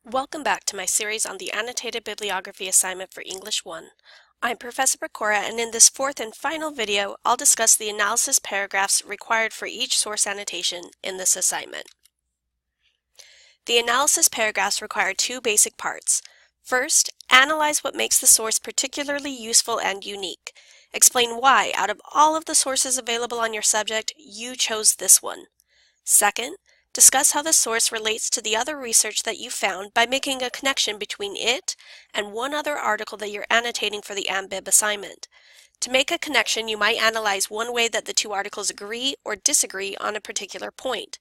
Welcome back to my series on the annotated bibliography assignment for English 1. I'm Professor Pecora, and in this fourth and final video, I'll discuss the analysis paragraphs required for each source annotation in this assignment. The analysis paragraphs require two basic parts. First, analyze what makes the source particularly useful and unique. Explain why, out of all of the sources available on your subject, you chose this one. Second, discuss how the source relates to the other research that you found by making a connection between it and one other article that you're annotating for the AnnBib assignment. To make a connection, you might analyze one way that the two articles agree or disagree on a particular point.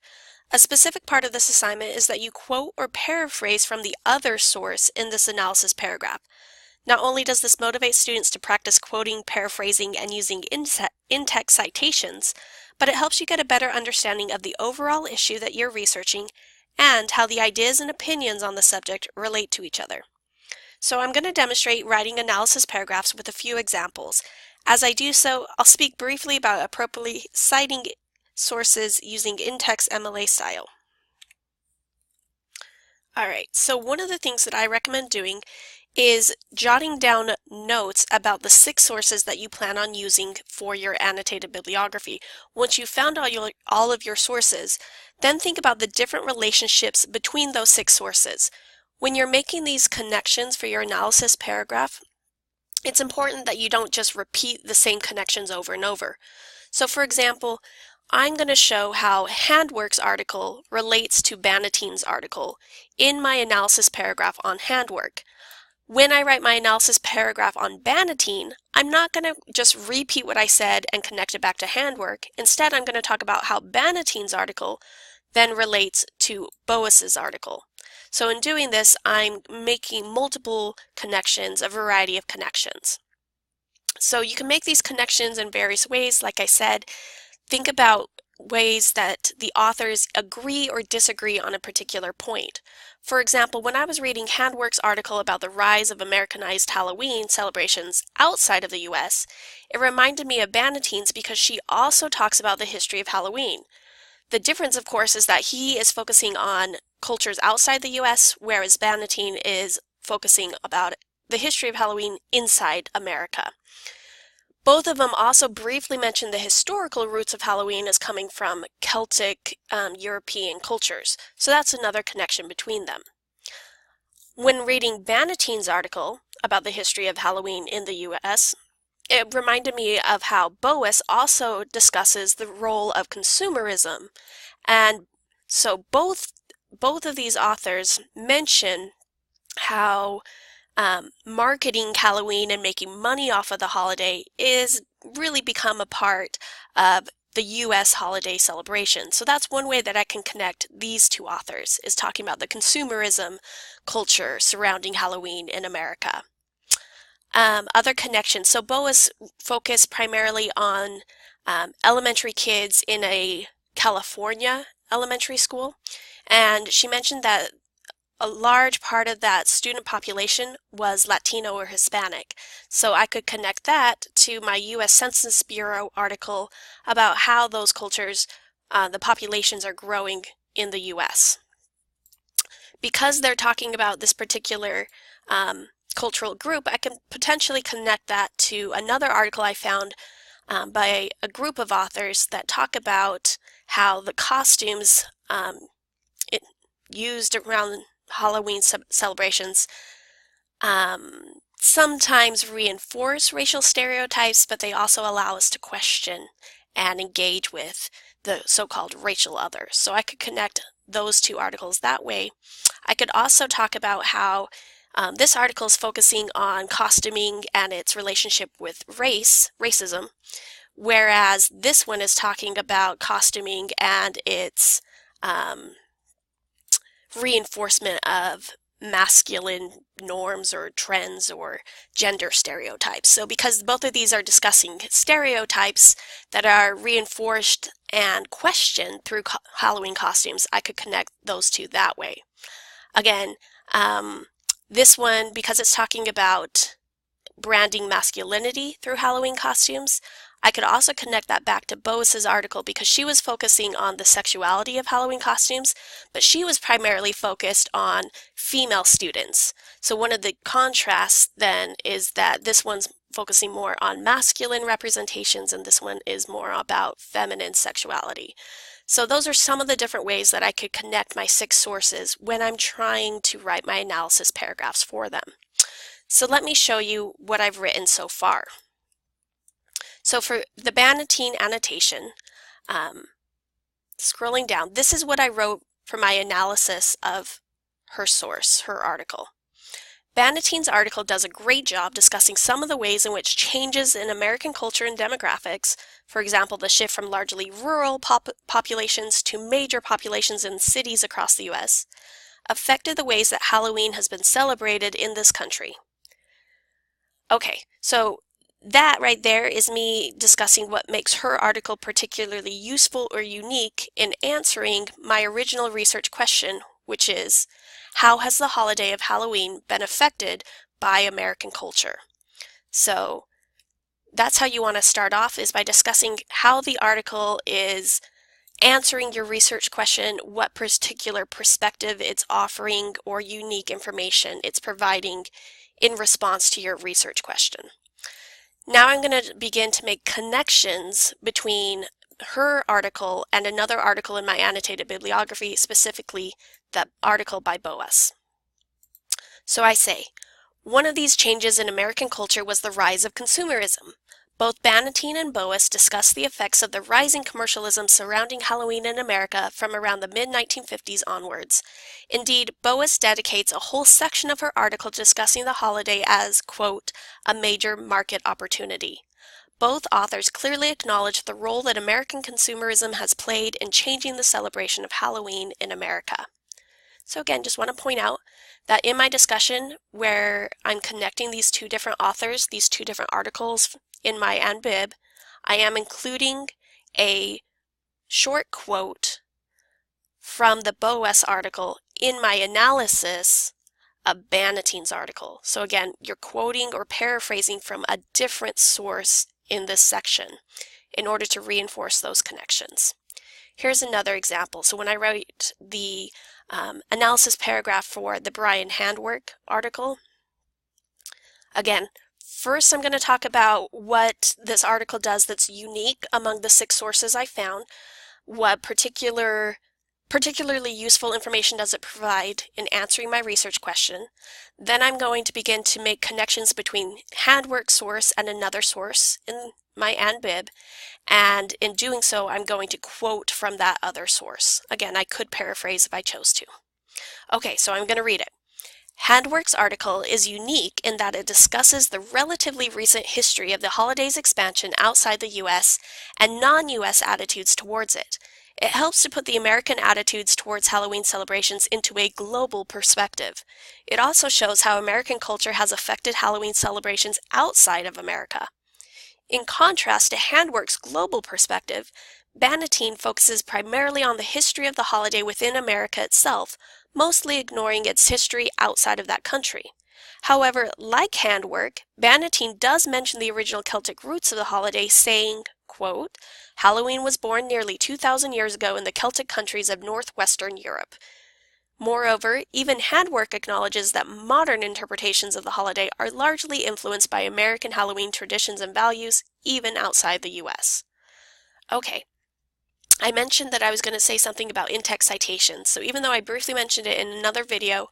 A specific part of this assignment is that you quote or paraphrase from the other source in this analysis paragraph. Not only does this motivate students to practice quoting, paraphrasing, and using in-text citations, but it helps you get a better understanding of the overall issue that you're researching and how the ideas and opinions on the subject relate to each other. So I'm going to demonstrate writing analysis paragraphs with a few examples. As I do so, I'll speak briefly about appropriately citing sources using in-text MLA style. Alright, so one of the things that I recommend doing is jotting down notes about the 6 sources that you plan on using for your annotated bibliography. Once you've found all of your sources, then think about the different relationships between those 6 sources. When you're making these connections for your analysis paragraph, it's important that you don't just repeat the same connections over and over. So for example, I'm going to show how Handwork's article relates to Bannatyne's article in my analysis paragraph on handwork. When I write my analysis paragraph on Bannatyne, I'm not going to just repeat what I said and connect it back to handwork. Instead, I'm going to talk about how Bannatyne's article then relates to Boas's article. So in doing this, I'm making multiple connections, a variety of connections. So you can make these connections in various ways. Like I said, think about ways that the authors agree or disagree on a particular point. For example, when I was reading Handwork's article about the rise of Americanized Halloween celebrations outside of the US, it reminded me of Bannatyne's because she also talks about the history of Halloween. The difference, of course, is that he is focusing on cultures outside the US, whereas Bannatyne is focusing about the history of Halloween inside America. Both of them also briefly mention the historical roots of Halloween as coming from Celtic European cultures, so that's another connection between them. When reading Bannatyne's article about the history of Halloween in the US, it reminded me of how Boas also discusses the role of consumerism, and so both of these authors mention how marketing Halloween and making money off of the holiday is really become a part of the U.S. holiday celebration. So that's one way that I can connect these two authors, is talking about the consumerism culture surrounding Halloween in America. Other connections. So Boas focused primarily on elementary kids in a California elementary school, and she mentioned that a large part of that student population was Latino or Hispanic. So I could connect that to my U.S. Census Bureau article about how those cultures, the populations are growing in the U.S. Because they're talking about this particular cultural group, I can potentially connect that to another article I found by a group of authors that talk about how the costumes used around Halloween celebrations sometimes reinforce racial stereotypes, but they also allow us to question and engage with the so-called racial others. So I could connect those two articles that way. I could also talk about how this article is focusing on costuming and its relationship with racism, whereas this one is talking about costuming and its reinforcement of masculine norms or trends or gender stereotypes. So because both of these are discussing stereotypes that are reinforced and questioned through Halloween costumes, I could connect those two that way. Again, this one, because it's talking about branding masculinity through Halloween costumes, I could also connect that back to Boas's article because she was focusing on the sexuality of Halloween costumes, but she was primarily focused on female students. So one of the contrasts then is that this one's focusing more on masculine representations and this one is more about feminine sexuality. So those are some of the different ways that I could connect my 6 sources when I'm trying to write my analysis paragraphs for them. So let me show you what I've written so far. So for the Bannatyne annotation, scrolling down, this is what I wrote for my analysis of her source, her article. Bannatyne's article does a great job discussing some of the ways in which changes in American culture and demographics, for example, the shift from largely rural populations to major populations in cities across the U.S., affected the ways that Halloween has been celebrated in this country. Okay, so that right there is me discussing what makes her article particularly useful or unique in answering my original research question, which is, how has the holiday of Halloween been affected by American culture? So that's how you want to start off, is by discussing how the article is answering your research question, what particular perspective it's offering or unique information it's providing in response to your research question. Now I'm going to begin to make connections between her article and another article in my annotated bibliography, specifically the article by Boas. So I say, one of these changes in American culture was the rise of consumerism. Both Bannatyne and Boas discuss the effects of the rising commercialism surrounding Halloween in America from around the mid-1950s onwards. Indeed, Boas dedicates a whole section of her article discussing the holiday as, quote, a major market opportunity. Both authors clearly acknowledge the role that American consumerism has played in changing the celebration of Halloween in America. So again, just want to point out that in my discussion where I'm connecting these 2 different authors, these 2 different articles in my AnnBib, I am including a short quote from the Boas article in my analysis of Bannatyne's article. So again, you're quoting or paraphrasing from a different source in this section in order to reinforce those connections. Here's another example. So when I write the analysis paragraph for the Brian Handwork article, again, first I'm going to talk about what this article does that's unique among the 6 sources I found, what particularly useful information does it provide in answering my research question. Then I'm going to begin to make connections between Handwork source and another source in my AnnBib, and in doing so I'm going to quote from that other source. Again, I could paraphrase if I chose to. Okay, so I'm going to read it. Handwork's article is unique in that it discusses the relatively recent history of the holiday's expansion outside the U.S. and non-U.S. attitudes towards it. It helps to put the American attitudes towards Halloween celebrations into a global perspective. It also shows how American culture has affected Halloween celebrations outside of America. In contrast to Handwork's global perspective, Bannatyne focuses primarily on the history of the holiday within America itself, mostly ignoring its history outside of that country. However, like Handwork, Bannatyne does mention the original Celtic roots of the holiday, saying, quote, Halloween was born nearly 2,000 years ago in the Celtic countries of northwestern Europe. Moreover, even Handwork acknowledges that modern interpretations of the holiday are largely influenced by American Halloween traditions and values, even outside the U.S. Okay, I mentioned that I was going to say something about in-text citations, so even though I briefly mentioned it in another video,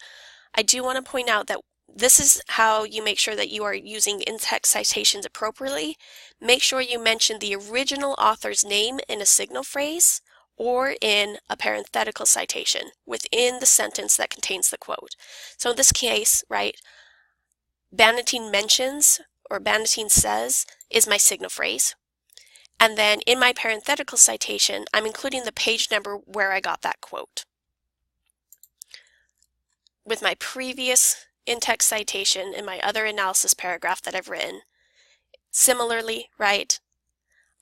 I do want to point out that this is how you make sure that you are using in-text citations appropriately. Make sure you mention the original author's name in a signal phrase or in a parenthetical citation within the sentence that contains the quote. So in this case, right, Bannatyne mentions or Bannatyne says is my signal phrase. And then in my parenthetical citation, I'm including the page number where I got that quote. With my previous in-text citation in my other analysis paragraph that I've written, similarly, right,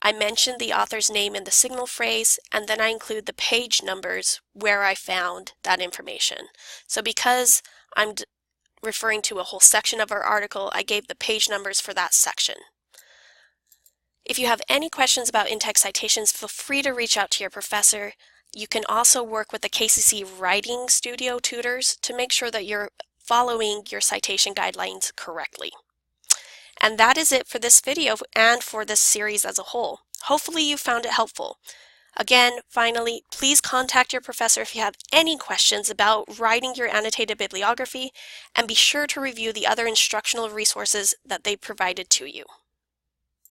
I mention the author's name in the signal phrase, and then I include the page numbers where I found that information. So because I'm referring to a whole section of our article, I gave the page numbers for that section. If you have any questions about in-text citations, feel free to reach out to your professor. You can also work with the KCC Writing Studio tutors to make sure that you're following your citation guidelines correctly. And that is it for this video and for this series as a whole. Hopefully you found it helpful. Again, finally, please contact your professor if you have any questions about writing your annotated bibliography, and be sure to review the other instructional resources that they provided to you.